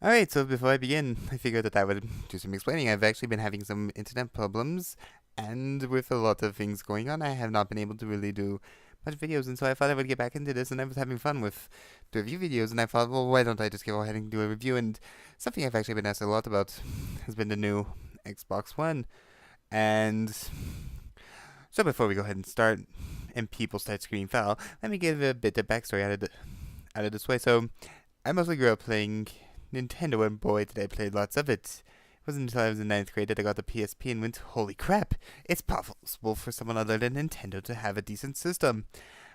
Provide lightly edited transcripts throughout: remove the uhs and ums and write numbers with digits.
Alright, so before I begin, I figured that I would do some explaining. I've actually been having some internet problems, and with a lot of things going on, I have not been able to really do much videos, and so I thought I would get back into this, and I was having fun with the review videos, and I thought, well, why don't I just go ahead and do a review, and something I've actually been asked a lot about has been the new Xbox One, and so before we go ahead and start, and people start screaming foul, let me give a bit of backstory out of this way. So, I mostly grew up playing Nintendo, and boy, did I play lots of it. It wasn't until I was in ninth grade that I got the PSP and went, holy crap, it's possible for someone other than Nintendo to have a decent system.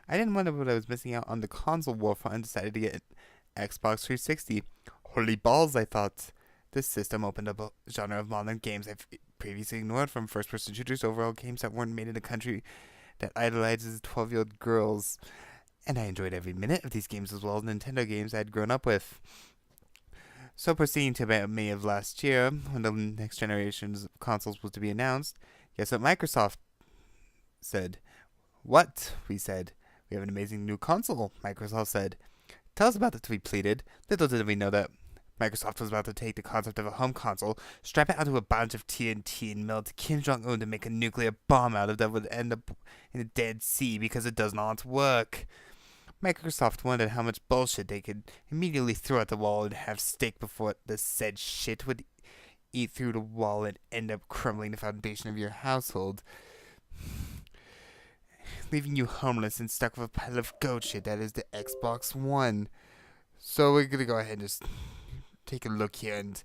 I didn't wonder what I was missing out on the console warfare and decided to get an Xbox 360. Holy balls, I thought. This system opened up a genre of modern games I've previously ignored, from first-person shooters to overall games that weren't made in a country that idolizes 12-year-old girls. And I enjoyed every minute of these games as well as Nintendo games I had grown up with. So proceeding to about May of last year, when the next generation's consoles was to be announced, guess what Microsoft said? What? We said. We have an amazing new console, Microsoft said. Tell us about it, we pleaded. Little did we know that Microsoft was about to take the concept of a home console, strap it onto a bunch of TNT, and melt Kim Jong-un to make a nuclear bomb out of that would end up in the Dead Sea because it does not work. Microsoft wondered how much bullshit they could immediately throw at the wall and have stick before the said shit would eat through the wall and end up crumbling the foundation of your household, leaving you homeless and stuck with a pile of goat shit that is the Xbox One. So we're gonna go ahead and just take a look here, and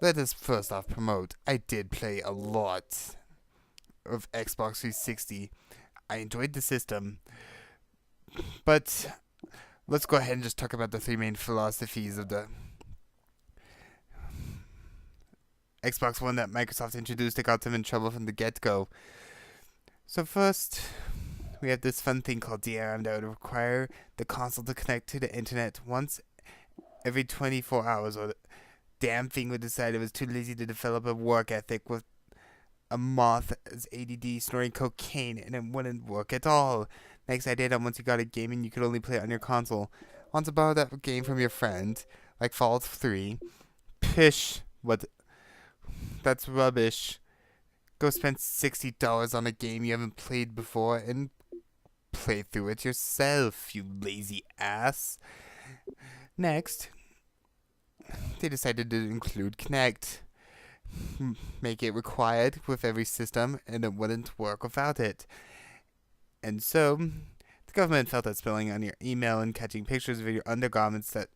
let us first off promote. I did play a lot of Xbox 360. I enjoyed the system, but let's go ahead and just talk about the three main philosophies of the Xbox One that Microsoft introduced that got them in trouble from the get-go. So first, we have this fun thing called DRM that would require the console to connect to the internet once every 24 hours, or the damn thing would decide it was too lazy to develop a work ethic with a moth as ADD snoring cocaine, and it wouldn't work at all. Next idea that once you got a game and you could only play it on your console. Want to borrow that game from your friend, like Fallout 3? Pish, what? That's rubbish. Go spend $60 on a game you haven't played before and play through it yourself, you lazy ass. Next, they decided to include Kinect. Make it required with every system, and it wouldn't work without it. And so, the government felt that spilling on your email and catching pictures of your undergarments that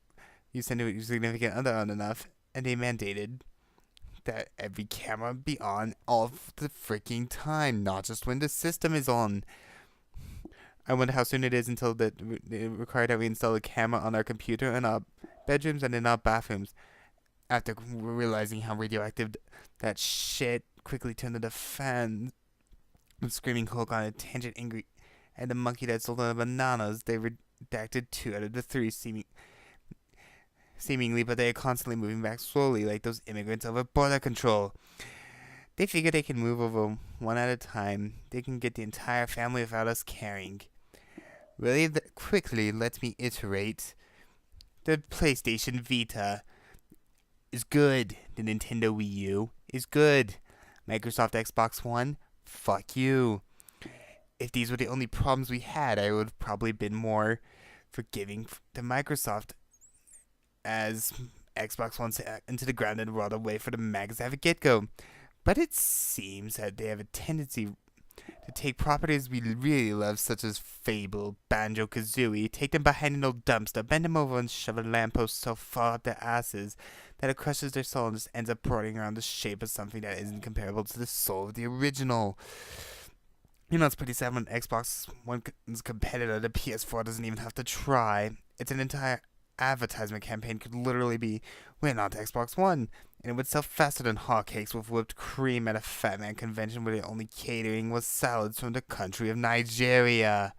you send to your significant other aren't enough, and they mandated that every camera be on all the freaking time, not just when the system is on. I wonder how soon it is until they require that we install a camera on our computer in our bedrooms and in our bathrooms. After realizing how radioactive that shit quickly turned into fans, and Screaming Hulk on a tangent angry and the monkey that sold the bananas, they redacted 2 out of the 3 seemingly, but they are constantly moving back slowly like those immigrants over border control. They figure they can move over one at a time. They can get the entire family without us caring. Really quickly, let me iterate. The PlayStation Vita is good. The Nintendo Wii U is good. Microsoft Xbox One, fuck you. If these were the only problems we had, I would have probably been more forgiving to Microsoft, as Xbox One set into the ground and rolled away for the mags to have a get-go. But it seems that they have a tendency to take properties we really love, such as Fable, Banjo Kazooie, take them behind an old dumpster, bend them over, and shove a lamppost so far up their asses that it crushes their soul and just ends up rotting around the shape of something that isn't comparable to the soul of the original. You know, it's pretty sad when Xbox One's competitor, the PS4, doesn't even have to try. It's an entire advertisement campaign could literally be, we're not Xbox One, and it would sell faster than hotcakes with whipped cream at a Fat Man convention where the only catering was salads from the country of Nigeria.